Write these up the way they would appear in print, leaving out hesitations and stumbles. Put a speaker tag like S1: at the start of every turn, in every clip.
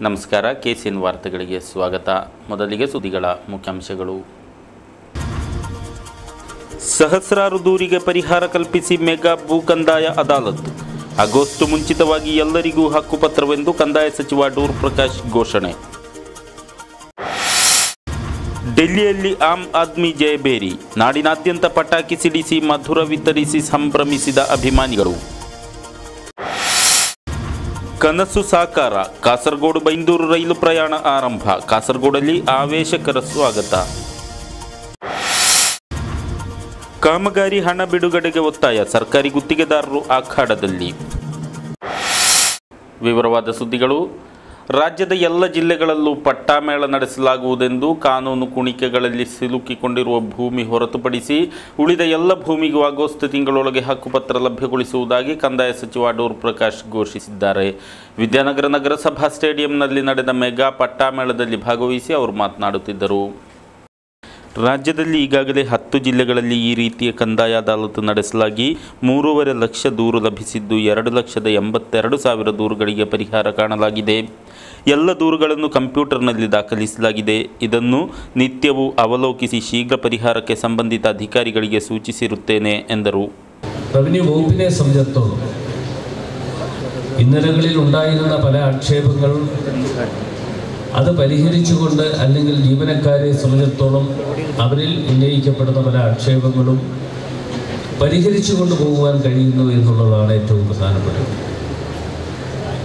S1: ನಮಸ್ಕಾರ, KCN ವಾರ್ತೆಗಳಿಗೆ ಸ್ವಾಗತ. ಮೊದಲಿಗೆ ಸುದ್ದಿಗಳ ಮುಖ್ಯಾಂಶಗಳು. ಸಹಸ್ರಾರು ದೂರಿಗೆ ಪರಿಹಾರ ಕಲ್ಪಿಸಿ ಮೆಗಾ ಭೂ ಕಂದಾಯ ಅದಾಲತ್. ಆಗಸ್ಟ್ ಮುಂಚಿತವಾಗಿ ಎಲ್ಲರಿಗೂ ಹಕ್ಕುಪತ್ರವೆಂದು ಕಂದಾಯ ಸಚಿವ ಡೂರ್ ಪ್ರಕಾಶ್ ಘೋಷಣೆ. ಡೆಲ್ಲಿಯಲ್ಲಿ ಆಮ್ ಆದ್ಮಿ ಜಯಬೇರಿ. ನಾಡಿನಾದ್ಯಂತ ಪಟಾಕಿ ಸಿಡಿಸಿ ಮಧುರ ವಿತರಿಸಿ ಸಂಭ್ರಮಿಸಿದ ಅಭಿಮಾನಿಗಳು. ಕನಸು ಸಾಕಾರ. ಕಾಸರಗೋಡು ಬೈಂದೂರು ರೈಲು ಪ್ರಯಾಣ ಆರಂಭ. ಕಾಸರಗೋಡಲ್ಲಿ ಆವೇಶಕರ ಸ್ವಾಗತ. ಕಾಮಗಾರಿ ಹಣ ಬಿಡುಗಡೆಗೆ ಒತ್ತಾಯ. ಸರ್ಕಾರಿ ಗುತ್ತಿಗೆದಾರರು ಅಖಾಡದಲ್ಲಿ. ವಿವರವಾದ ಸುದ್ದಿಗಳು. ರಾಜ್ಯದ ಎಲ್ಲ ಜಿಲ್ಲೆಗಳಲ್ಲೂ ಪಟ್ಟಾಮೇಳ ನಡೆಸಲಾಗುವುದೆಂದು ಕಾನೂನು ಕುಣಿಕೆಗಳಲ್ಲಿ ಸಿಲುಕಿಕೊಂಡಿರುವ ಭೂಮಿ ಹೊರತುಪಡಿಸಿ ಉಳಿದ ಎಲ್ಲ ಭೂಮಿಗೂ ಆಗಸ್ಟ್ ತಿಂಗಳೊಳಗೆ ಹಕ್ಕುಪತ್ರ ಲಭ್ಯಗೊಳಿಸುವುದಾಗಿ ಕಂದಾಯ ಸಚಿವ ಡೂರ್ ಪ್ರಕಾಶ್ ಘೋಷಿಸಿದ್ದಾರೆ. ವಿದ್ಯಾನಗರ ನಗರಸಭಾ ಸ್ಟೇಡಿಯಂನಲ್ಲಿ ನಡೆದ ಮೆಗಾ ಪಟ್ಟಾಮೇಳದಲ್ಲಿ ಭಾಗವಹಿಸಿ ಅವರು ಮಾತನಾಡುತ್ತಿದ್ದರು. ರಾಜ್ಯದಲ್ಲಿ ಈಗಾಗಲೇ 10 ಜಿಲ್ಲೆಗಳಲ್ಲಿ ಈ ರೀತಿಯ ಕಂದಾಯ ಅದಾಲತ್ ನಡೆಸಲಾಗಿ 3.5 ಲಕ್ಷ ದೂರು ಲಭಿಸಿದ್ದು 2,82,000 ದೂರುಗಳಿಗೆ ಪರಿಹಾರ ಕಾಣಲಾಗಿದೆ. ಎಲ್ಲ ದೂರುಗಳನ್ನು ಕಂಪ್ಯೂಟರ್ನಲ್ಲಿ ದಾಖಲಿಸಲಾಗಿದೆ. ಇದನ್ನು ನಿತ್ಯವೂ ಅವಲೋಕಿಸಿ ಶೀಘ್ರ ಪರಿಹಾರಕ್ಕೆ ಸಂಬಂಧಿತ ಅಧಿಕಾರಿಗಳಿಗೆ സൂചിಸಿರುತ್ತೇನೆ ಎಂದರು.
S2: റവന്യൂ വകുപ്പിനെ സംബന്ധിച്ചിടത്തോളം ഇന്നലകളിൽ ഉണ്ടായിരുന്ന പല ആക്ഷേപങ്ങൾ അത് പരിഹരിച്ചുകൊണ്ട് അല്ലെങ്കിൽ ജീവനക്കാരെ സംബന്ധിച്ചിടത്തോളം അവരിൽ ഉന്നയിക്കപ്പെടുന്ന പല ആക്ഷേപങ്ങളും പരിഹരിച്ചുകൊണ്ട് പോകുവാൻ കഴിയുന്നു എന്നുള്ളതാണ് ഏറ്റവും പ്രധാനപ്പെട്ടത്.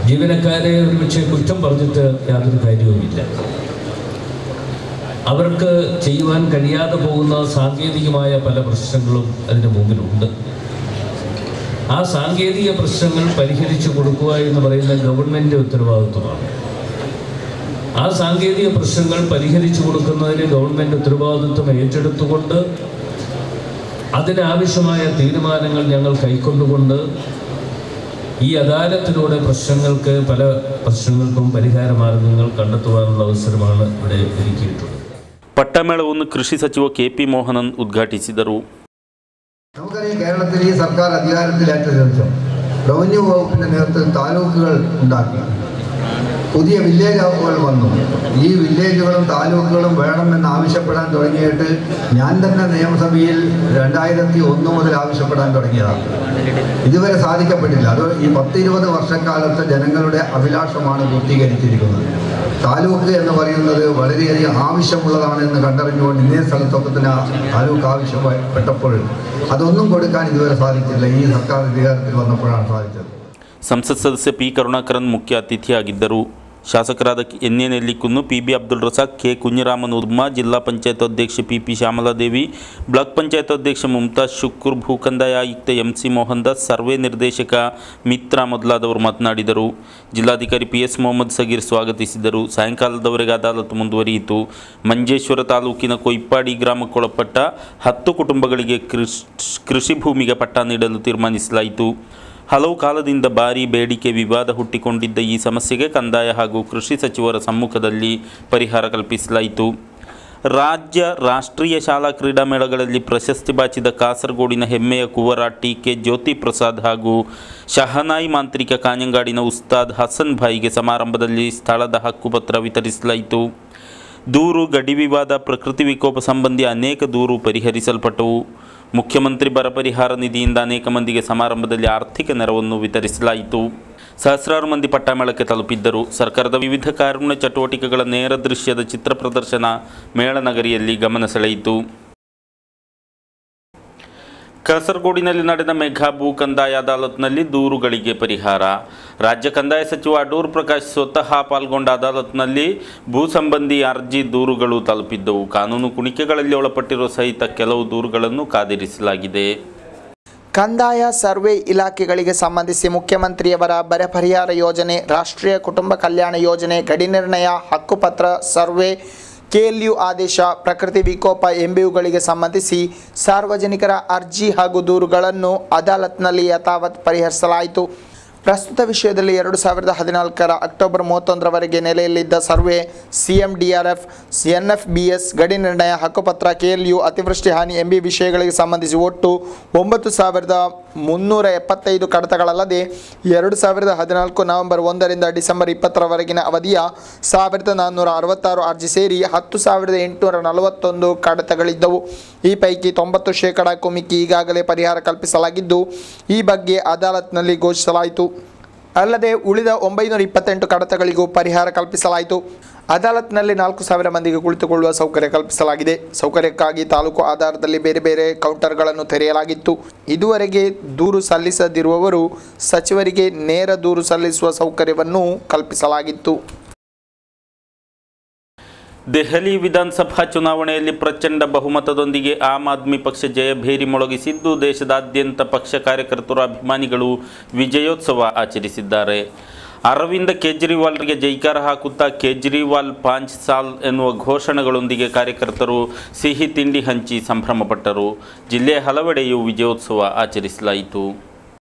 S2: ജീവനക്കാരെ ഒരുപക്ഷെ കുറ്റം പറഞ്ഞിട്ട് യാതൊരു കാര്യവുമില്ല. അവർക്ക് ചെയ്യുവാൻ കഴിയാതെ പോകുന്ന സാങ്കേതികമായ പല പ്രശ്നങ്ങളും അതിന് മുമ്പിലുണ്ട്. ആ സാങ്കേതിക പ്രശ്നങ്ങൾ പരിഹരിച്ചു കൊടുക്കുക എന്ന് പറയുന്ന ഗവൺമെൻറ് ഉത്തരവാദിത്വമാണ്. ആ സാങ്കേതിക പ്രശ്നങ്ങൾ പരിഹരിച്ചു കൊടുക്കുന്നതിന് ഗവൺമെൻറ് ഉത്തരവാദിത്വം ഏറ്റെടുത്തുകൊണ്ട് അതിനാവശ്യമായ തീരുമാനങ്ങൾ ഞങ്ങൾ കൈക്കൊണ്ടുകൊണ്ട് ഈ അദാലത്തിലൂടെ പല പ്രശ്നങ്ങൾക്കും പരിഹാര മാർഗങ്ങൾ കണ്ടെത്തുവാനുള്ള അവസരമാണ് ഇവിടെ ഒരുക്കിയിട്ടുള്ളത്.
S1: പട്ടാമേളವನ್ನು കൃഷി സಚಿವ KP മോഹനൻ ഉദ്ഘാಟಿಸಿದರು.
S3: നമുക്കറിയാം, കേരളത്തിൽ ഈ സർക്കാർ അധികാരത്തിലേറ്റ ശേഷം റവന്യൂ വകുപ്പിന്റെ നേതൃത്വത്തിൽ താലൂക്കുകൾ ഉണ്ടാക്കി. പുതിയ വില്ലേജ് ഹൗസുകൾ വന്നു. ഈ വില്ലേജുകളും താലൂക്കുകളും വേണമെന്ന് ആവശ്യപ്പെടാൻ തുടങ്ങിയിട്ട് ഞാൻ തന്നെ നിയമസഭയിൽ 2001 മുതൽ ആവശ്യപ്പെടാൻ തുടങ്ങിയതാണ്. ഇതുവരെ സാധിക്കപ്പെട്ടില്ല. അത് ഈ 10-20 വർഷക്കാലത്തെ ജനങ്ങളുടെ അഭിലാഷമാണ് പൂർത്തീകരിച്ചിരിക്കുന്നത്. താലൂക്ക് എന്ന് പറയുന്നത് വളരെയധികം ആവശ്യമുള്ളതാണ് എന്ന് കണ്ടറിഞ്ഞുകൊണ്ട് ഇന്നേ സ്ഥലത്തൊക്കെ തന്നെ താലൂക്ക് ആവശ്യപ്പെട്ടപ്പോൾ അതൊന്നും കൊടുക്കാൻ ഇതുവരെ സാധിച്ചില്ല. ഈ സർക്കാർ അധികാരത്തിൽ വന്നപ്പോഴാണ് സാധിച്ചത്.
S1: ಸಂಸತ್ ಸದಸ್ಯ ಪಿ ಕರುಣಾಕರನ್ ಮುಖ್ಯ ಅತಿಥಿಯಾಗಿದ್ದರು. ಶಾಸಕರಾದ NA Nellikunnu, PB Abdul Razak, K ಕುഞ്ഞിರಾಮನ್ ಉರ್ಮಾ, ಜಿಲ್ಲಾ ಪಂಚಾಯತ್ ಅಧ್ಯಕ್ಷೆ PP ಶ್ಯಾಮಲಾದೇವಿ, ಬ್ಲಾಕ್ ಪಂಚಾಯತ್ ಅಧ್ಯಕ್ಷ ಮುಮ್ತಾಜ್ ಶುಕ್കൂർ, ಭೂ ಕಂದಾಯ ಆಯುಕ್ತ MC ಮೋಹನ್ ದಾಸ್, ಸರ್ವೆ ನಿರ್ದೇಶಕ ಮಿತ್ರ ಮೊದಲಾದವರು ಮಾತನಾಡಿದರು. ಜಿಲ್ಲಾಧಿಕಾರಿ PS ಮೊಹಮ್ಮದ್ ಸಗೀರ್ ಸ್ವಾಗತಿಸಿದರು. ಸಾಯಂಕಾಲದವರೆಗೆ ಅದಾಲತ್ ಮುಂದುವರಿಯಿತು. ಮಂಜೇಶ್ವರ ತಾಲೂಕಿನ ಕೊಯ್ಪಾಡಿ ಗ್ರಾಮಕ್ಕೊಳಪಟ್ಟ 10 ಕುಟುಂಬಗಳಿಗೆ ಕೃಷಿ ಭೂಮಿಗೆ ಪಟ್ಟ ನೀಡಲು ತೀರ್ಮಾನಿಸಲಾಯಿತು. ಹಲವು ಕಾಲದಿಂದ ಭಾರೀ ಬೇಡಿಕೆ ವಿವಾದ ಹುಟ್ಟಿಕೊಂಡಿದ್ದ ಈ ಸಮಸ್ಯೆಗೆ ಕಂದಾಯ ಹಾಗೂ ಕೃಷಿ ಸಚಿವರ ಸಮ್ಮುಖದಲ್ಲಿ ಪರಿಹಾರ ಕಲ್ಪಿಸಲಾಯಿತು. ರಾಷ್ಟ್ರೀಯ ಶಾಲಾ ಕ್ರೀಡಾಮೇಳಗಳಲ್ಲಿ ಪ್ರಶಸ್ತಿ ಬಾಚಿದ ಕಾಸರಗೋಡಿನ ಹೆಮ್ಮೆಯ ಕುವರ TK ಜ್ಯೋತಿ ಪ್ರಸಾದ್ ಹಾಗೂ ಶಹನಾಯಿ ಮಾಂತ್ರಿಕ ಕಾഞ്ഞಂಗಾಡಿನ ಉಸ್ತಾದ್ ಹಸನ್ ಭಾಯಿಗೆ ಸಮಾರಂಭದಲ್ಲಿ ಸ್ಥಳದ ಹಕ್ಕುಪತ್ರ ವಿತರಿಸಲಾಯಿತು. ದೂರು, ಗಡಿ ವಿವಾದ, ಪ್ರಕೃತಿ ವಿಕೋಪ ಸಂಬಂಧಿ ಅನೇಕ ದೂರು ಪರಿಹರಿಸಲ್ಪಟ್ಟವು. ಮುಖ್ಯಮಂತ್ರಿ ಬರ ಪರಿಹಾರ ನಿಧಿಯಿಂದ ಅನೇಕ ಮಂದಿಗೆ ಸಮಾರಂಭದಲ್ಲಿ ಆರ್ಥಿಕ ನೆರವನ್ನು ವಿತರಿಸಲಾಯಿತು. ಸಹಸ್ರಾರು ಮಂದಿ ಪಟ್ಟಾಮೇಳಕ್ಕೆ ತಲುಪಿದ್ದರು. ಸರ್ಕಾರದ ವಿವಿಧ ಕಾರುಣ್ಯ ಚಟುವಟಿಕೆಗಳ ನೇರ ದೃಶ್ಯದ ಚಿತ್ರ ಪ್ರದರ್ಶನ ಮೇಳನಗರಿಯಲ್ಲಿ ಗಮನ ಸೆಳೆಯಿತು. ಕಾಸರಗೋಡಿನಲ್ಲಿ ನಡೆದ ಮೆಗಾ ಭೂ ಕಂದಾಯ ಅದಾಲತ್ನಲ್ಲಿ ದೂರುಗಳಿಗೆ ಪರಿಹಾರ. ರಾಜ್ಯ ಕಂದಾಯ ಸಚಿವ ಡೂರ್ ಪ್ರಕಾಶ್ ಸ್ವತಃ ಪಾಲ್ಗೊಂಡ ಅದಾಲತ್ನಲ್ಲಿ ಭೂ ಸಂಬಂಧಿ ಅರ್ಜಿ ದೂರುಗಳು ತಲುಪಿದ್ದವು. ಕಾನೂನು ಕುಣಿಕೆಗಳಲ್ಲಿ ಒಳಪಟ್ಟಿರುವ ಸಹಿತ ಕೆಲವು ದೂರುಗಳನ್ನು ಕಾದಿರಿಸಲಾಗಿದೆ.
S4: ಕಂದಾಯ ಸರ್ವೆ ಇಲಾಖೆಗಳಿಗೆ ಸಂಬಂಧಿಸಿ ಮುಖ್ಯಮಂತ್ರಿಯವರ ಬರ ಪರಿಹಾರ ಯೋಜನೆ, ರಾಷ್ಟ್ರೀಯ ಕುಟುಂಬ ಕಲ್ಯಾಣ ಯೋಜನೆ, ಗಡಿ ನಿರ್ಣಯ, ಹಕ್ಕುಪತ್ರ, ಸರ್ವೆ, KLU ಆದೇಶ, ಪ್ರಕೃತಿ ವಿಕೋಪ ಎಂಬಿಯುಗಳಿಗೆ ಸಂಬಂಧಿಸಿ ಸಾರ್ವಜನಿಕರ ಅರ್ಜಿ ಹಾಗೂ ದೂರುಗಳನ್ನು ಅದಾಲತ್ನಲ್ಲಿ ಯಥಾವತ್ ಪರಿಹರಿಸಲಾಯಿತು. ಪ್ರಸ್ತುತ ವಿಷಯದಲ್ಲಿ 2014 ಅಕ್ಟೋಬರ್ 31ರವರೆಗೆ ನೆಲೆಯಲ್ಲಿದ್ದ ಸರ್ವೆ, CMDRF, NFBS, ಗಡಿ ನಿರ್ಣಯ, ಹಕ್ಕುಪತ್ರ, KLU, ಅತಿವೃಷ್ಟಿ ಹಾನಿ ಎಂಬ ವಿಷಯಗಳಿಗೆ ಸಂಬಂಧಿಸಿ ಒಟ್ಟು 9375 ಕಡತಗಳಲ್ಲದೆ 2014 ನವೆಂಬರ್ 1ರಿಂದ ಡಿಸೆಂಬರ್ 20ರವರೆಗಿನ ಅವಧಿಯ 1466 ಅರ್ಜಿ ಸೇರಿ 10,841 ಕಡತಗಳಿದ್ದವು. ಈ ಪೈಕಿ 90% ಮಿಕ್ಕಿ ಈಗಾಗಲೇ ಪರಿಹಾರ ಕಲ್ಪಿಸಲಾಗಿದ್ದು ಈ ಬಗ್ಗೆ ಅದಾಲತ್ನಲ್ಲಿ ಘೋಷಿಸಲಾಯಿತು. ಅಲ್ಲದೆ ಉಳಿದ 928 ಕಡತಗಳಿಗೂ ಪರಿಹಾರ ಕಲ್ಪಿಸಲಾಯಿತು. ಅದಾಲತ್ನಲ್ಲಿ 4,000 ಮಂದಿಗೆ ಕುಳಿತುಕೊಳ್ಳುವ ಸೌಕರ್ಯ ಕಲ್ಪಿಸಲಾಗಿದೆ. ಸೌಕರ್ಯಕ್ಕಾಗಿ ತಾಲೂಕು ಆಧಾರದಲ್ಲಿ ಬೇರೆ ಬೇರೆ ಕೌಂಟರ್ಗಳನ್ನು ತೆರೆಯಲಾಗಿತ್ತು. ಇದುವರೆಗೆ ದೂರು ಸಲ್ಲಿಸದಿರುವವರು ಸಚಿವರಿಗೆ ನೇರ ದೂರು ಸಲ್ಲಿಸುವ ಸೌಕರ್ಯವನ್ನು ಕಲ್ಪಿಸಲಾಗಿತ್ತು.
S1: ದೆಹಲಿ ವಿಧಾನಸಭಾ ಚುನಾವಣೆಯಲ್ಲಿ ಪ್ರಚಂಡ ಬಹುಮತದೊಂದಿಗೆ ಆಮ್ ಆದ್ಮಿ ಪಕ್ಷ ಜಯಭೇರಿ ಮೊಳಗಿಸಿದ್ದು, ದೇಶದಾದ್ಯಂತ ಪಕ್ಷ ಕಾರ್ಯಕರ್ತರು, ಅಭಿಮಾನಿಗಳು ವಿಜಯೋತ್ಸವ ಆಚರಿಸಿದ್ದಾರೆ. ಅರವಿಂದ ಕೇಜ್ರಿವಾಲ್ರಿಗೆ ಜೈಕಾರ ಹಾಕುತ್ತಾ ಕೇಜ್ರಿವಾಲ್ 5 ಸಾಲ್ ಎನ್ನುವ ಘೋಷಣೆಗಳೊಂದಿಗೆ ಕಾರ್ಯಕರ್ತರು ಸಿಹಿ ತಿಂಡಿ ಹಂಚಿ ಸಂಭ್ರಮಪಟ್ಟರು. ಜಿಲ್ಲೆಯ ಹಲವೆಡೆಯೂ ವಿಜಯೋತ್ಸವ ಆಚರಿಸಲಾಯಿತು.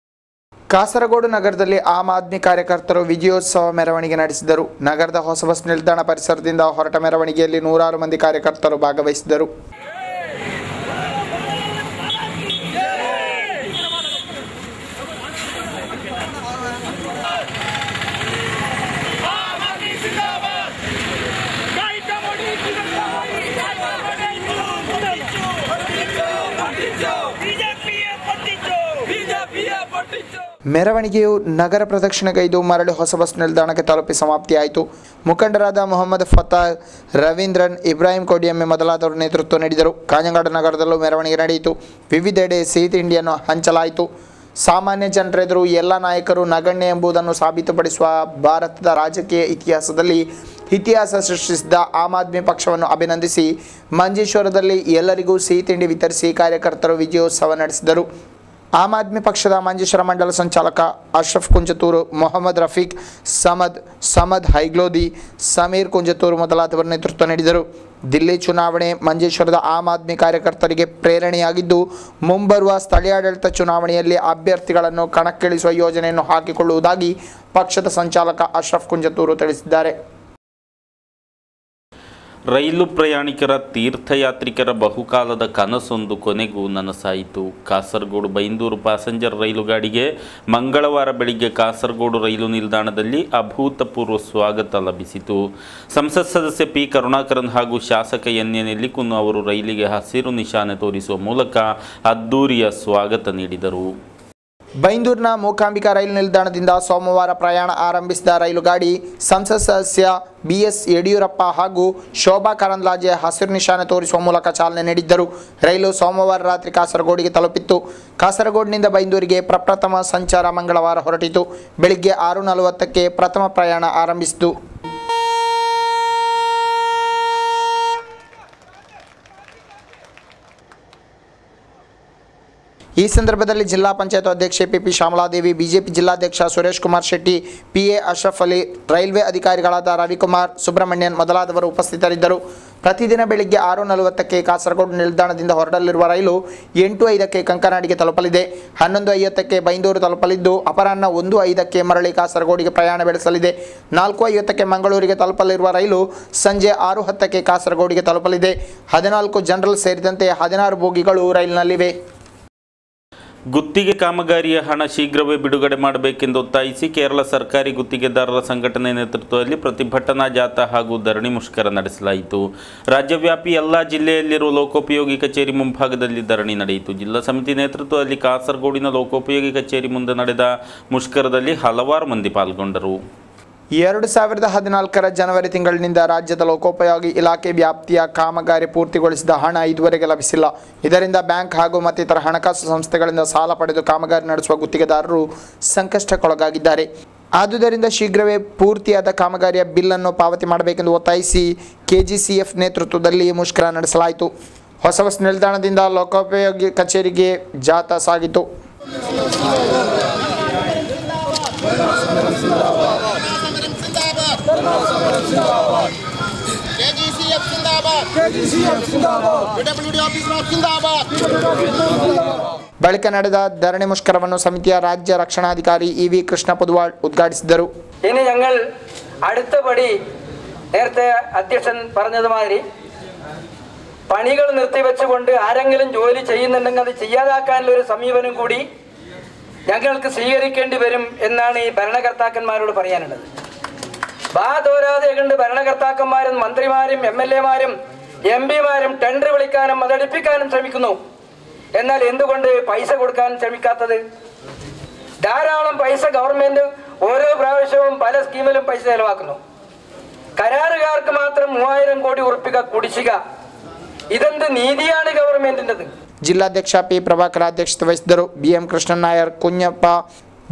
S4: ಕಾಸರಗೋಡು ನಗರದಲ್ಲಿ ಆಮ್ ಆದ್ಮಿ ಕಾರ್ಯಕರ್ತರು ವಿಜಯೋತ್ಸವ ಮೆರವಣಿಗೆ ನಡೆಸಿದರು. ನಗರದ ಹೊಸ ಬಸ್ ನಿಲ್ದಾಣ ಪರಿಸರದಿಂದ ಹೊರಟ ಮೆರವಣಿಗೆಯಲ್ಲಿ 100 ಮಂದಿ ಕಾರ್ಯಕರ್ತರು ಭಾಗವಹಿಸಿದರು. ಮೆರವಣಿಗೆಯು ನಗರ ಪ್ರದಕ್ಷಿಣೆಗೈದು ಮರಳಿ ಹೊಸ ಬಸ್ ನಿಲ್ದಾಣಕ್ಕೆ ತಲುಪಿ ಸಮಾಪ್ತಿಯಾಯಿತು. ಮುಖಂಡರಾದ ಮೊಹಮ್ಮದ್ ಫತಾಹ್, ರವೀಂದ್ರನ್, ಇಬ್ರಾಹಿಂ ಕೋಡಿಯಮ್ಮೆ ಮೊದಲಾದವರು ನೇತೃತ್ವ ನೀಡಿದರು. ಕಾಂಜಂಗಾಡು ನಗರದಲ್ಲೂ ಮೆರವಣಿಗೆ ನಡೆಯಿತು. ವಿವಿಧೆಡೆ ಸಿಹಿ ತಿಂಡಿಯನ್ನು ಹಂಚಲಾಯಿತು. ಸಾಮಾನ್ಯ ಜನರೆದುರು ಎಲ್ಲ ನಾಯಕರು ನಗಣ್ಯ ಎಂಬುದನ್ನು ಸಾಬೀತುಪಡಿಸುವ ಭಾರತದ ರಾಜಕೀಯ ಇತಿಹಾಸದಲ್ಲಿ ಇತಿಹಾಸ ಸೃಷ್ಟಿಸಿದ ಆಮ್ ಆದ್ಮಿ ಪಕ್ಷವನ್ನು ಅಭಿನಂದಿಸಿ ಮಂಜೇಶ್ವರದಲ್ಲಿ ಎಲ್ಲರಿಗೂ ಸಿಹಿ ತಿಂಡಿ ವಿತರಿಸಿ ಕಾರ್ಯಕರ್ತರು ವಿಜಯೋತ್ಸವ ನಡೆಸಿದರು. ಆಮ್ ಆದ್ಮಿ ಪಕ್ಷದ ಮಂಜೇಶ್ವರ ಮಂಡಲ ಸಂಚಾಲಕ ಅಶ್ರಫ್ ಕುಂಜತೂರು, ಮೊಹಮ್ಮದ್ ರಫೀಕ್, ಸಮದ್ ಹೈಗ್ಲೋದಿ, ಸಮೀರ್ ಕುಂಜತೂರು ಮೊದಲಾದವರು ನೇತೃತ್ವ ನೀಡಿದರು. ದಿಲ್ಲಿ ಚುನಾವಣೆ ಮಂಜೇಶ್ವರದ ಆಮ್ ಆದ್ಮಿ ಕಾರ್ಯಕರ್ತರಿಗೆ ಪ್ರೇರಣೆಯಾಗಿದ್ದು, ಮುಂಬರುವ ಸ್ಥಳೀಯಾಡಳಿತ ಚುನಾವಣೆಯಲ್ಲಿ ಅಭ್ಯರ್ಥಿಗಳನ್ನು ಕಣಕ್ಕಿಳಿಸುವ ಯೋಜನೆಯನ್ನು ಹಾಕಿಕೊಳ್ಳುವುದಾಗಿ ಪಕ್ಷದ ಸಂಚಾಲಕ ಅಶ್ರಫ್ ಕುಂಜತೂರು ತಿಳಿಸಿದ್ದಾರೆ.
S1: ರೈಲು ಪ್ರಯಾಣಿಕರ, ತೀರ್ಥಯಾತ್ರಿಕರ ಬಹುಕಾಲದ ಕನಸೊಂದು ಕೊನೆಗೂ ನನಸಾಯಿತು. ಕಾಸರಗೋಡು ಬೈಂದೂರು ಪ್ಯಾಸೆಂಜರ್ ರೈಲು ಗಾಡಿಗೆ ಮಂಗಳವಾರ ಬೆಳಿಗ್ಗೆ ಕಾಸರಗೋಡು ರೈಲು ನಿಲ್ದಾಣದಲ್ಲಿ ಅಭೂತಪೂರ್ವ ಸ್ವಾಗತ ಲಭಿಸಿತು. ಸಂಸತ್ ಸದಸ್ಯ ಪಿ. ಕರುಣಾಕರನ್ ಹಾಗೂ ಶಾಸಕ ಎನ್.ಎ. ನೆಲ್ಲಿಕುನ್ನು ಅವರು ರೈಲಿಗೆ ಹಸಿರು ನಿಶಾನೆ ತೋರಿಸುವ ಮೂಲಕ ಅದ್ದೂರಿಯ ಸ್ವಾಗತ ನೀಡಿದರು.
S4: ಬೈಂದೂರಿನ ಮೂಕಾಂಬಿಕಾ ರೈಲು ನಿಲ್ದಾಣದಿಂದ ಸೋಮವಾರ ಪ್ರಯಾಣ ಆರಂಭಿಸಿದ ರೈಲು ಗಾಡಿ ಸಂಸತ್ ಸದಸ್ಯ BS ಯಡಿಯೂರಪ್ಪ ಹಾಗೂ ಶೋಭಾ ಕರಂದ್ಲಾಜೆ ಹಸಿರು ನಿಶಾನೆ ತೋರಿಸುವ ಮೂಲಕ ಚಾಲನೆ ನೀಡಿದ್ದರು. ರೈಲು ಸೋಮವಾರ ರಾತ್ರಿ ಕಾಸರಗೋಡಿಗೆ ತಲುಪಿತ್ತು. ಕಾಸರಗೋಡಿನಿಂದ ಬೈಂದೂರಿಗೆ ಪ್ರಪ್ರಥಮ ಸಂಚಾರ ಮಂಗಳವಾರ ಹೊರಟಿತು. ಬೆಳಿಗ್ಗೆ 6:40ಕ್ಕೆ ಪ್ರಥಮ ಪ್ರಯಾಣ ಆರಂಭಿಸಿತು. ಈ ಸಂದರ್ಭದಲ್ಲಿ ಜಿಲ್ಲಾ ಪಂಚಾಯತ್ ಅಧ್ಯಕ್ಷೆ PP ಶ್ಯಾಮಲಾದೇವಿ, ಬಿಜೆಪಿ ಜಿಲ್ಲಾಧ್ಯಕ್ಷ ಸುರೇಶ್ ಕುಮಾರ್ ಶೆಟ್ಟಿ, PA ಅಶ್ರಫ್ ಅಲಿ, ರೈಲ್ವೆ ಅಧಿಕಾರಿಗಳಾದ ರವಿಕುಮಾರ್, ಸುಬ್ರಹ್ಮಣ್ಯನ್ ಮೊದಲಾದವರು ಉಪಸ್ಥಿತರಿದ್ದರು. ಪ್ರತಿದಿನ ಬೆಳಿಗ್ಗೆ 6:40ಕ್ಕೆ ಕಾಸರಗೋಡು ನಿಲ್ದಾಣದಿಂದ ಹೊರಡಲಿರುವ ರೈಲು 8:05ಕ್ಕೆ ಕಂಕನಾಡಿಗೆ ತಲುಪಲಿದೆ. 11:50ಕ್ಕೆ ಬೈಂದೂರು ತಲುಪಲಿದ್ದು, ಅಪರಾಹ್ನ 1:05ಕ್ಕೆ ಮರಳಿ ಕಾಸರಗೋಡಿಗೆ ಪ್ರಯಾಣ ಬೆಳೆಸಲಿದೆ. 4:50ಕ್ಕೆ ಮಂಗಳೂರಿಗೆ ತಲುಪಲಿರುವ ರೈಲು ಸಂಜೆ 6:10ಕ್ಕೆ ಕಾಸರಗೋಡಿಗೆ ತಲುಪಲಿದೆ. 14 ಜನರಲ್ ಸೇರಿದಂತೆ 16 ಬೋಗಿಗಳು ರೈಲಿನಲ್ಲಿವೆ.
S1: ಗುತ್ತಿಗೆ ಕಾಮಗಾರಿಯ ಹಣ ಶೀಘ್ರವೇ ಬಿಡುಗಡೆ ಮಾಡಬೇಕೆಂದು ಒತ್ತಾಯಿಸಿ ಕೇರಳ ಸರ್ಕಾರಿ ಗುತ್ತಿಗೆದಾರರ ಸಂಘಟನೆ ನೇತೃತ್ವದಲ್ಲಿ ಪ್ರತಿಭಟನಾ ಜಾಥಾ ಹಾಗೂ ಧರಣಿ ಮುಷ್ಕರ ನಡೆಸಲಾಯಿತು. ರಾಜ್ಯವ್ಯಾಪಿ ಎಲ್ಲ ಜಿಲ್ಲೆಯಲ್ಲಿರುವ ಲೋಕೋಪಯೋಗಿ ಕಚೇರಿ ಮುಂಭಾಗದಲ್ಲಿ ಧರಣಿ ನಡೆಯಿತು. ಜಿಲ್ಲಾ ಸಮಿತಿ ನೇತೃತ್ವದಲ್ಲಿ ಕಾಸರಗೋಡಿನ ಲೋಕೋಪಯೋಗಿ ಕಚೇರಿ ಮುಂದೆ ನಡೆದ ಮುಷ್ಕರದಲ್ಲಿ ಹಲವಾರು ಮಂದಿ ಪಾಲ್ಗೊಂಡರು.
S4: 2014 ಜನವರಿ ತಿಂಗಳಿನಿಂದ ರಾಜ್ಯದ ಲೋಕೋಪಯೋಗಿ ಇಲಾಖೆ ವ್ಯಾಪ್ತಿಯ ಕಾಮಗಾರಿ ಪೂರ್ತಿಗೊಳಿಸಿದ ಹಣ ಇದುವರೆಗೆ ಲಭಿಸಿಲ್ಲ. ಇದರಿಂದ ಬ್ಯಾಂಕ್ ಹಾಗೂ ಮತ್ತಿತರ ಹಣಕಾಸು ಸಂಸ್ಥೆಗಳಿಂದ ಸಾಲ ಪಡೆದು ಕಾಮಗಾರಿ ನಡೆಸುವ ಗುತ್ತಿಗೆದಾರರು ಸಂಕಷ್ಟಕ್ಕೊಳಗಾಗಿದ್ದಾರೆ. ಆದುದರಿಂದ ಶೀಘ್ರವೇ ಪೂರ್ತಿಯಾದ ಕಾಮಗಾರಿಯ ಬಿಲ್ಲನ್ನು ಪಾವತಿ ಮಾಡಬೇಕೆಂದು ಒತ್ತಾಯಿಸಿ KGCF ನೇತೃತ್ವದಲ್ಲಿ ಮುಷ್ಕರ ನಡೆಸಲಾಯಿತು. ಹೊಸ ಬಸ್ ನಿಲ್ದಾಣದಿಂದ ಲೋಕೋಪಯೋಗಿ ಕಚೇರಿಗೆ ಜಾಥಾ ಸಾಗಿತು.
S5: KGCF जिंदाबाद, KGCF जिंदाबाद, PWD ऑफिस में जिंदाबाद।
S4: ಬಳಿಕ ನಡೆದ ಧರಣಿ ಮುಷ್ಕರವನ್ನು ಸಮಿತಿಯ ರಾಜ್ಯ ರಕ್ಷಣಾಧಿಕಾರಿ ಇ.ವಿ. കൃഷ്ണ പൊതുവാൾ ഉദ്ഘാടിಸಿದರು.
S5: ഇനി ഞങ്ങൾ അടുത്തപടി നേരത്തെ അധ്യക്ഷൻ പറഞ്ഞതുമാതിരി പണികൾ നിർത്തിവെച്ചുകൊണ്ട് ആരെങ്കിലും ജോലി ചെയ്യുന്നുണ്ടെങ്കിൽ അത് ചെയ്യാതാക്കാനുള്ള ഒരു സമീപനം കൂടി ഞങ്ങൾക്ക് സ്വീകരിക്കേണ്ടി വരും എന്നാണ് ഈ ഭരണകർത്താക്കന്മാരോട് പറയാനുള്ളത്. തോരാതെ കണ്ട് ഭരണകർത്താക്കന്മാരും മന്ത്രിമാരും MLA-മാരും MP-മാരും ടെൻഡർ വിളിക്കാനും അതടിപ്പിക്കാനും ശ്രമിക്കുന്നു. എന്നാൽ എന്തുകൊണ്ട് പൈസ കൊടുക്കാൻ ശ്രമിക്കാത്തത്? ധാരാളം പൈസ ഗവൺമെന്റ് ഓരോ പ്രാവശ്യവും പല സ്കീമിലും പൈസ ചെലവാക്കുന്നു. കരാറുകാർക്ക് മാത്രം 3000 കോടി ഉറുപ്പിക കുടിശ്ശിക. ഇതെന്ത് നീതിയാണ് ഗവൺമെന്റിൻ്റെത്?
S4: ಜಿಲ್ಲಾಧ್ಯಕ್ಷ ಪಿ ಪ್ರಭಾಕರ್ ಅಧ್ಯಕ್ಷತೆ ವಹಿಸಿದ್ದರು. BM Krishnan Nair, Kunhappa,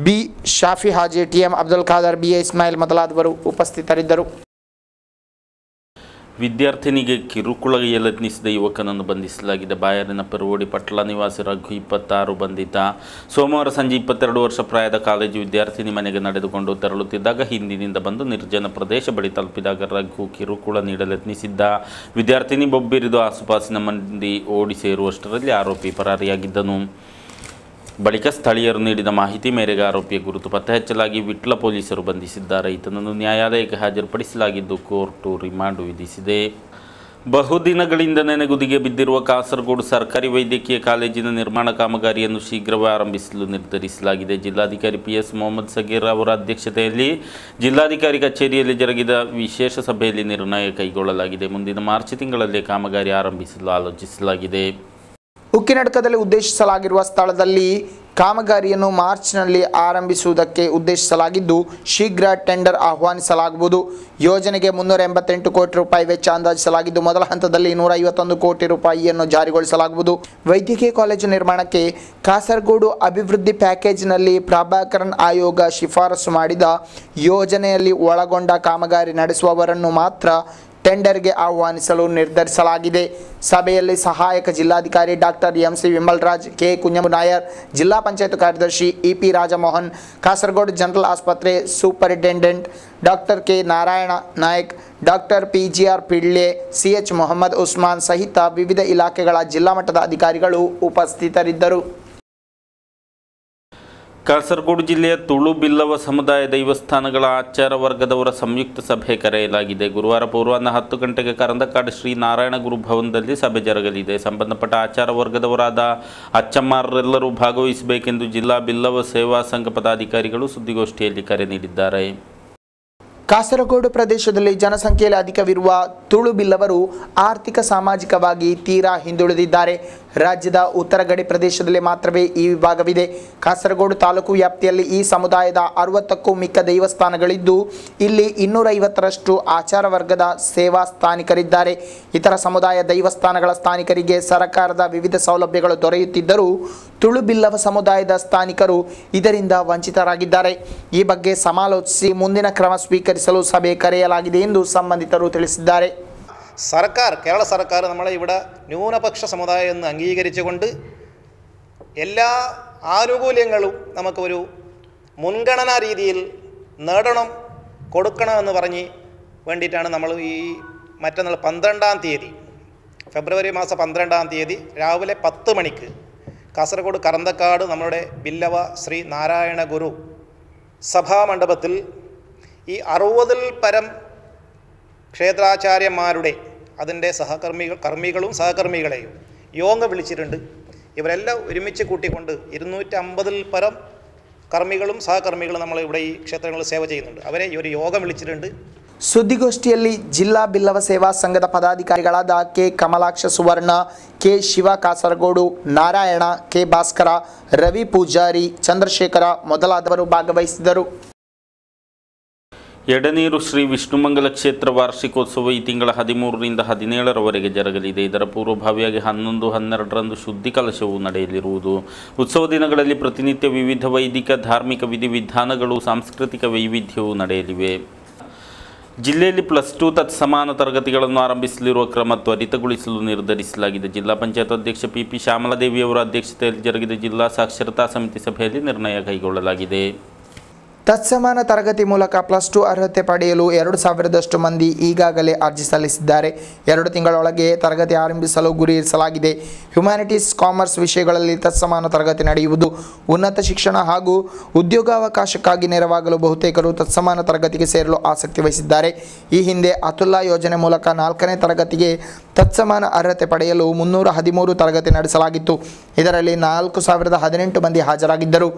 S4: B Shafi Haji, TM Abdul Khader, BA Ismail ಮೊದಲಾದವರು ಉಪಸ್ಥಿತರಿದ್ದರು.
S1: ವಿದ್ಯಾರ್ಥಿನಿಗೆ ಕಿರುಕುಳಗೆ ಯತ್ನಿಸಿದ ಯುವಕನನ್ನು ಬಂಧಿಸಲಾಗಿದೆ. ಬಾಯರಿನ ಪೆರುವೋಡಿ ಪಟ್ಟಳ ನಿವಾಸಿ ರಘು 26 ಬಂಧಿತ. ಸೋಮವಾರ ಸಂಜೆ 22 ವರ್ಷ ಪ್ರಾಯದ ಕಾಲೇಜು ವಿದ್ಯಾರ್ಥಿನಿ ಮನೆಗೆ ನಡೆದುಕೊಂಡು ತೆರಳುತ್ತಿದ್ದಾಗ ಹಿಂದಿನಿಂದ ಬಂದು ನಿರ್ಜನ ಪ್ರದೇಶ ಬಳಿ ತಲುಪಿದಾಗ ರಘು ಕಿರುಕುಳ ನೀಡಲು ಯತ್ನಿಸಿದ್ದ. ವಿದ್ಯಾರ್ಥಿನಿ ಬೊಬ್ಬಿರಿದು ಆಸುಪಾಸಿನ ಮಂದಿ ಓಡಿ ಸೇರುವಷ್ಟರಲ್ಲಿ ಆರೋಪಿ ಪರಾರಿಯಾಗಿದ್ದನು. ಬಳಿಕ ಸ್ಥಳೀಯರು ನೀಡಿದ ಮಾಹಿತಿ ಮೇರೆಗೆ ಆರೋಪಿಯ ಗುರುತು ಪತ್ತೆ ಹಚ್ಚಲಾಗಿ ವಿಟ್ಲ ಪೊಲೀಸರು ಬಂಧಿಸಿದ್ದಾರೆ. ಈತನನ್ನು ನ್ಯಾಯಾಲಯಕ್ಕೆ ಹಾಜರುಪಡಿಸಲಾಗಿದ್ದು ಕೋರ್ಟು ರಿಮಾಂಡ್ ವಿಧಿಸಿದೆ. ಬಹುದಿನಗಳಿಂದ ನೆನೆಗುದಿಗೆ ಬಿದ್ದಿರುವ ಕಾಸರಗೋಡು ಸರ್ಕಾರಿ ವೈದ್ಯಕೀಯ ಕಾಲೇಜಿನ ನಿರ್ಮಾಣ ಕಾಮಗಾರಿಯನ್ನು ಶೀಘ್ರವೇ ಆರಂಭಿಸಲು ನಿರ್ಧರಿಸಲಾಗಿದೆ. ಜಿಲ್ಲಾಧಿಕಾರಿ PS ಮೊಹಮ್ಮದ್ ಸಗೀರ್ ಅವರ ಅಧ್ಯಕ್ಷತೆಯಲ್ಲಿ ಜಿಲ್ಲಾಧಿಕಾರಿ ಕಚೇರಿಯಲ್ಲಿ ಜರುಗಿದ ವಿಶೇಷ ಸಭೆಯಲ್ಲಿ ನಿರ್ಣಯ ಕೈಗೊಳ್ಳಲಾಗಿದೆ. ಮುಂದಿನ ಮಾರ್ಚ್ ತಿಂಗಳಲ್ಲಿ ಕಾಮಗಾರಿ ಆರಂಭಿಸಲು ಆಲೋಚಿಸಲಾಗಿದೆ.
S4: ಉಕ್ಕಿನಡ್ಕದಲ್ಲಿ ಉದ್ದೇಶಿಸಲಾಗಿರುವ ಸ್ಥಳದಲ್ಲಿ ಕಾಮಗಾರಿಯನ್ನು ಮಾರ್ಚ್ನಲ್ಲಿ ಆರಂಭಿಸುವುದಕ್ಕೆ ಉದ್ದೇಶಿಸಲಾಗಿದ್ದು ಶೀಘ್ರ ಟೆಂಡರ್ ಆಹ್ವಾನಿಸಲಾಗುವುದು. ಯೋಜನೆಗೆ 388 ಕೋಟಿ ರೂಪಾಯಿ ವೆಚ್ಚ ಅಂದಾಜಿಸಲಾಗಿದ್ದು ಮೊದಲ ಹಂತದಲ್ಲಿ 151 ಕೋಟಿ ರೂಪಾಯಿಯನ್ನು ಜಾರಿಗೊಳಿಸಲಾಗುವುದು. ವೈದ್ಯಕೀಯ ಕಾಲೇಜು ನಿರ್ಮಾಣಕ್ಕೆ ಕಾಸರಗೋಡು ಅಭಿವೃದ್ಧಿ ಪ್ಯಾಕೇಜ್ನಲ್ಲಿ ಪ್ರಭಾಕರನ್ ಆಯೋಗ ಶಿಫಾರಸು ಮಾಡಿದ ಯೋಜನೆಯಲ್ಲಿ ಒಳಗೊಂಡ ಕಾಮಗಾರಿ ನಡೆಸುವವರನ್ನು ಮಾತ್ರ ಟೆಂಡರ್ಗೆ ಆಹ್ವಾನಿಸಲು ನಿರ್ಧರಿಸಲಾಗಿದೆ. ಸಭೆಯಲ್ಲಿ ಸಹಾಯಕ ಜಿಲ್ಲಾಧಿಕಾರಿ doctor MC Vimalraj, K Kunhambu Nair, ಜಿಲ್ಲಾ ಪಂಚಾಯತ್ ಕಾರ್ಯದರ್ಶಿ EP ರಾಜಮೋಹನ್, ಕಾಸರಗೋಡು ಜನರಲ್ ಆಸ್ಪತ್ರೆ superintendent doctor K Narayana Nayak, doctor PGR Pillai, CH Mohammed Usman ಸಹಿತ ವಿವಿಧ ಇಲಾಖೆಗಳ ಜಿಲ್ಲಾ ಮಟ್ಟದ ಅಧಿಕಾರಿಗಳು ಉಪಸ್ಥಿತರಿದ್ದರು.
S1: ಕಾಸರಗೋಡು ಜಿಲ್ಲೆಯ ತುಳು ಬಿಲ್ಲವ ಸಮುದಾಯ ದೈವಸ್ಥಾನಗಳ ಆಚಾರ ವರ್ಗದವರ ಸಂಯುಕ್ತ ಸಭೆ ಕರೆಯಲಾಗಿದೆ. ಗುರುವಾರ ಪೂರ್ವಾಹ್ನ 10 ಗಂಟೆಗೆ ಕರಂದಕಾಡು ಶ್ರೀ ನಾರಾಯಣ ಗುರು ಭವನದಲ್ಲಿ ಸಭೆ ಜರುಗಲಿದೆ. ಸಂಬಂಧಪಟ್ಟ ಆಚಾರ ವರ್ಗದವರಾದ ಅಚ್ಚಮ್ಮಾರರೆಲ್ಲರೂ ಭಾಗವಹಿಸಬೇಕೆಂದು ಜಿಲ್ಲಾ ಬಿಲ್ಲವ ಸೇವಾ ಸಂಘ ಪದಾಧಿಕಾರಿಗಳು ಸುದ್ದಿಗೋಷ್ಠಿಯಲ್ಲಿ ಕರೆ ನೀಡಿದ್ದಾರೆ.
S4: ಕಾಸರಗೋಡು ಪ್ರದೇಶದಲ್ಲಿ ಜನಸಂಖ್ಯೆಯಲ್ಲಿ ಅಧಿಕವಿರುವ ತುಳು ಬಿಲ್ಲವರು ಆರ್ಥಿಕ ಸಾಮಾಜಿಕವಾಗಿ ತೀರಾ ಹಿಂದುಳಿದಿದ್ದಾರೆ. ರಾಜ್ಯದ ಉತ್ತರ ಗಡಿ ಪ್ರದೇಶದಲ್ಲಿ ಮಾತ್ರವೇ ಈ ವಿಭಾಗವಿದೆ. ಕಾಸರಗೋಡು ತಾಲೂಕು ವ್ಯಾಪ್ತಿಯಲ್ಲಿ ಈ ಸಮುದಾಯದ 60ಕ್ಕೂ ಮಿಕ್ಕ ದೇವಸ್ಥಾನಗಳಿದ್ದು ಇಲ್ಲಿ 250ರಷ್ಟು ಆಚಾರ ವರ್ಗದ ಸೇವಾ ಸ್ಥಾನಿಕರಿದ್ದಾರೆ. ಇತರ ಸಮುದಾಯ ದೈವಸ್ಥಾನಗಳ ಸ್ಥಾನಿಕರಿಗೆ ಸರ್ಕಾರದ ವಿವಿಧ ಸೌಲಭ್ಯಗಳು ದೊರೆಯುತ್ತಿದ್ದರೂ ತುಳು ಬಿಲ್ಲವ ಸಮುದಾಯದ ಸ್ಥಾನಿಕರು ಇದರಿಂದ ವಂಚಿತರಾಗಿದ್ದಾರೆ. ಈ ಬಗ್ಗೆ ಸಮಾಲೋಚಿಸಿ ಮುಂದಿನ ಕ್ರಮ ಸ್ವೀಕರಿಸಲು ಸಭೆ ಕರೆಯಲಾಗಿದೆ ಎಂದು ಸಂಬಂಧಿತರು ತಿಳಿಸಿದ್ದಾರೆ.
S6: കേരള സർക്കാർ നമ്മളെ ഇവിടെ ന്യൂനപക്ഷ സമുദായം എന്ന് അംഗീകരിച്ചുകൊണ്ട് എല്ലാ ആനുകൂല്യങ്ങളും നമുക്കൊരു മുൻഗണനാ രീതിയിൽ കൊടുക്കണമെന്ന് പറഞ്ഞ് വേണ്ടിയിട്ടാണ് നമ്മൾ ഈ മറ്റന്നാൾ 12-ാം തീയതി ഫെബ്രുവരി മാസം 12-ാം തീയതി രാവിലെ 10 മണിക്ക് കാസർഗോഡ് കറന്തക്കാട് നമ്മുടെ ബില്ലവ ശ്രീ നാരായണ ഗുരു സഭാമണ്ഡപത്തിൽ ഈ 60-ൽ പരം ക്ഷേത്രാചാര്യന്മാരുടെ അതിൻ്റെ കർമ്മികളും സഹകർമ്മികളെയും യോഗം വിളിച്ചിട്ടുണ്ട്. ഇവരെല്ലാം ഒരുമിച്ച് കൂട്ടിക്കൊണ്ട് 250-ൽ പരം കർമ്മികളും സഹകർമ്മികളും നമ്മൾ ഇവിടെ ഈ ക്ഷേത്രങ്ങളിൽ സേവ ചെയ്യുന്നുണ്ട്. അവരെ ഈ ഒരു യോഗം വിളിച്ചിട്ടുണ്ട്.
S4: ಸುದ್ದಿಗೋಷ್ಠಿಯಲ್ಲಿ ಜಿಲ್ಲಾ ಬಿಲ್ಲವ ಸೇವಾ ಸಂಘದ ಪದಾಧಿಕಾರಿಗಳಾದ ಕೆ ಕಮಲಾಕ್ಷ ಸುವರ್ಣ, ಕೆ ಶಿವ ಕಾಸರಗೋಡು, ನಾರಾಯಣ, ಕೆ ಭಾಸ್ಕರ, ರವಿ ಪೂಜಾರಿ, ಚಂದ್ರಶೇಖರ ಮೊದಲಾದವರು ಭಾಗವಹಿಸಿದರು.
S1: ಎಡನೀರು ಶ್ರೀ ವಿಷ್ಣುಮಂಗಲ ಕ್ಷೇತ್ರ ವಾರ್ಷಿಕೋತ್ಸವ ಈ ತಿಂಗಳ 13ರಿಂದ 17ರವರೆಗೆ ಜರುಗಲಿದೆ. ಇದರ ಪೂರ್ವಭಾವಿಯಾಗಿ 11-12ರಂದು ಶುದ್ಧಿ ಕಲಶವು ನಡೆಯಲಿರುವುದು. ಉತ್ಸವ ದಿನಗಳಲ್ಲಿ ಪ್ರತಿನಿತ್ಯ ವಿವಿಧ ವೈದಿಕ ಧಾರ್ಮಿಕ ವಿಧಿವಿಧಾನಗಳು, ಸಾಂಸ್ಕೃತಿಕ ವೈವಿಧ್ಯವೂ ನಡೆಯಲಿವೆ. ಜಿಲ್ಲೆಯಲ್ಲಿ +2 ತತ್ಸಮಾನ ತರಗತಿಗಳನ್ನು ಆರಂಭಿಸಲಿರುವ ಕ್ರಮ ತ್ವರಿತಗೊಳಿಸಲು ನಿರ್ಧರಿಸಲಾಗಿದೆ. ಜಿಲ್ಲಾ ಪಂಚಾಯತ್ ಅಧ್ಯಕ್ಷ PP ಶ್ಯಾಮಲಾದೇವಿಯವರ ಅಧ್ಯಕ್ಷತೆಯಲ್ಲಿ ಜರುಗಿದ ಜಿಲ್ಲಾ ಸಾಕ್ಷರತಾ ಸಮಿತಿ ಸಭೆಯಲ್ಲಿ ನಿರ್ಣಯ ಕೈಗೊಳ್ಳಲಾಗಿದೆ.
S4: ತತ್ಸಮಾನ ತರಗತಿ ಮೂಲಕ +2 ಅರ್ಹತೆ ಪಡೆಯಲು 2,000ದಷ್ಟು ಮಂದಿ ಈಗಾಗಲೇ ಅರ್ಜಿ ಸಲ್ಲಿಸಿದ್ದಾರೆ. 2 ತಿಂಗಳೊಳಗೆ ತರಗತಿ ಆರಂಭಿಸಲು ಗುರಿ ಇರಿಸಲಾಗಿದೆ. ಹ್ಯುಮ್ಯಾನಿಟೀಸ್, ಕಾಮರ್ಸ್ ವಿಷಯಗಳಲ್ಲಿ ತತ್ಸಮಾನ ತರಗತಿ ನಡೆಯುವುದು. ಉನ್ನತ ಶಿಕ್ಷಣ ಹಾಗೂ ಉದ್ಯೋಗಾವಕಾಶಕ್ಕಾಗಿ ನೆರವಾಗಲು ಬಹುತೇಕರು ತತ್ಸಮಾನ ತರಗತಿಗೆ ಸೇರಲು ಆಸಕ್ತಿ ವಹಿಸಿದ್ದಾರೆ. ಈ ಹಿಂದೆ ಅತುಲ್ಲಾ ಯೋಜನೆ ಮೂಲಕ 4ನೇ ತರಗತಿಗೆ ತತ್ಸಮಾನ ಅರ್ಹತೆ ಪಡೆಯಲು 313 ತರಗತಿ ನಡೆಸಲಾಗಿತ್ತು. ಇದರಲ್ಲಿ 4,018 ಮಂದಿ ಹಾಜರಾಗಿದ್ದರು.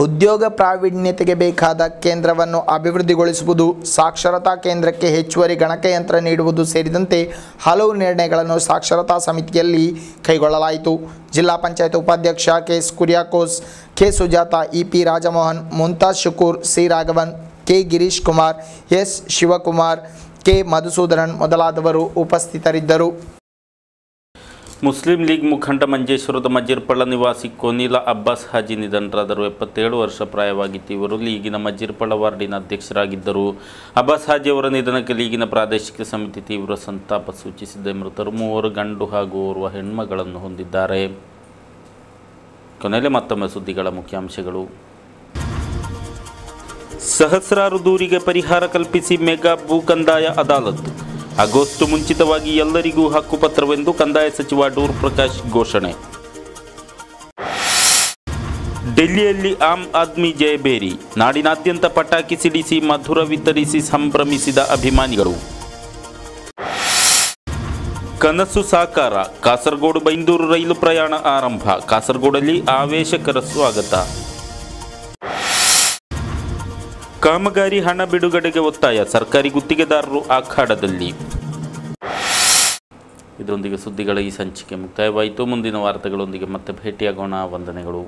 S4: ಉದ್ಯೋಗ ಪ್ರಾವೀಣ್ಯತೆಗೆ ಬೇಕಾದ ಕೇಂದ್ರವನ್ನು ಅಭಿವೃದ್ಧಿಗೊಳಿಸುವುದು, ಸಾಕ್ಷರತಾ ಕೇಂದ್ರಕ್ಕೆ ಹೆಚ್ಚುವರಿ ಗಣಕಯಂತ್ರ ನೀಡುವುದು ಸೇರಿದಂತೆ ಹಲವು ನಿರ್ಣಯಗಳನ್ನು ಸಾಕ್ಷರತಾ ಸಮಿತಿಯಲ್ಲಿ ಕೈಗೊಳ್ಳಲಾಯಿತು. ಜಿಲ್ಲಾ ಪಂಚಾಯತ್ ಉಪಾಧ್ಯಕ್ಷ K S. Kuriakose, K. Sujatha, E P. Rajamohan, Mumtaz Shukoor, C. Raghavan, K. Girish Kumar, S. Shivakumar, K. Madhusudanan ಮೊದಲಾದವರು ಉಪಸ್ಥಿತರಿದ್ದರು.
S1: ಮುಸ್ಲಿಂ ಲೀಗ್ ಮುಖಂಡ ಮಂಜೇಶ್ವರದ ಮಜ್ಜಿರ್ಪಳ್ಳ ನಿವಾಸಿ ಕೊನಿಲ ಅಬ್ಬಾಸ್ ಹಾಜಿ ನಿಧನರಾದರು. 77 ವರ್ಷ ಪ್ರಾಯವಾಗಿತ್ತು. ಇವರು ಲೀಗಿನ ಮಜ್ಜಿರ್ಪಳ್ಳ ವಾರ್ಡಿನ ಅಧ್ಯಕ್ಷರಾಗಿದ್ದರು. ಅಬ್ಬಾಸ್ ಹಾಜಿ ಅವರ ನಿಧನಕ್ಕೆ ಲೀಗಿನ ಪ್ರಾದೇಶಿಕ ಸಮಿತಿ ತೀವ್ರ ಸಂತಾಪ ಸೂಚಿಸಿದೆ. ಮೃತರು 3 ಗಂಡು ಹಾಗೂ 4 ಹೆಣ್ಮಗಳನ್ನು ಹೊಂದಿದ್ದಾರೆ. ಕೊನೆಯಲ್ಲಿ ಮತ್ತೊಮ್ಮೆ ಸುದ್ದಿಗಳ ಮುಖ್ಯಾಂಶಗಳು. ಸಹಸ್ರಾರು ದೂರಿಗೆ ಪರಿಹಾರ ಕಲ್ಪಿಸಿ ಮೆಗಾ ಭೂ ಕಂದಾಯ ಅದಾಲತ್. ಆಗಸ್ಟ್ ಮುಂಚಿತವಾಗಿ ಎಲ್ಲರಿಗೂ ಹಕ್ಕುಪತ್ರವೆಂದು ಕಂದಾಯ ಸಚಿವ ಡೂರ್ ಪ್ರಕಾಶ್ ಘೋಷಣೆ. ಡೆಲ್ಲಿಯಲ್ಲಿ ಆಮ್ ಆದ್ಮಿ ಜಯಬೇರಿ. ನಾಡಿನಾದ್ಯಂತ ಪಟಾಕಿ ಸಿಡಿಸಿ ಮಧುರ ವಿತರಿಸಿ ಸಂಭ್ರಮಿಸಿದ ಅಭಿಮಾನಿಗಳು. ಕನಸು ಸಾಕಾರ. ಕಾಸರಗೋಡು ಬೈಂದೂರು ರೈಲು ಪ್ರಯಾಣ ಆರಂಭ. ಕಾಸರಗೋಡಲ್ಲಿ ಆವೇಶಕರ ಸ್ವಾಗತ. ಕಾಮಗಾರಿ ಹಣ ಬಿಡುಗಡೆಗೆ ಒತ್ತಾಯ. ಸರ್ಕಾರಿ ಗುತ್ತಿಗೆದಾರರು ಅಖಾಡದಲ್ಲಿ. ಇದರೊಂದಿಗೆ ಸುದ್ದಿಗಳ ಈ ಸಂಚಿಕೆ ಮುಕ್ತಾಯವಾಯಿತು. ಮುಂದಿನ ವಾರ್ತೆಗಳೊಂದಿಗೆ ಮತ್ತೆ ಭೇಟಿಯಾಗೋಣ. ವಂದನೆಗಳು.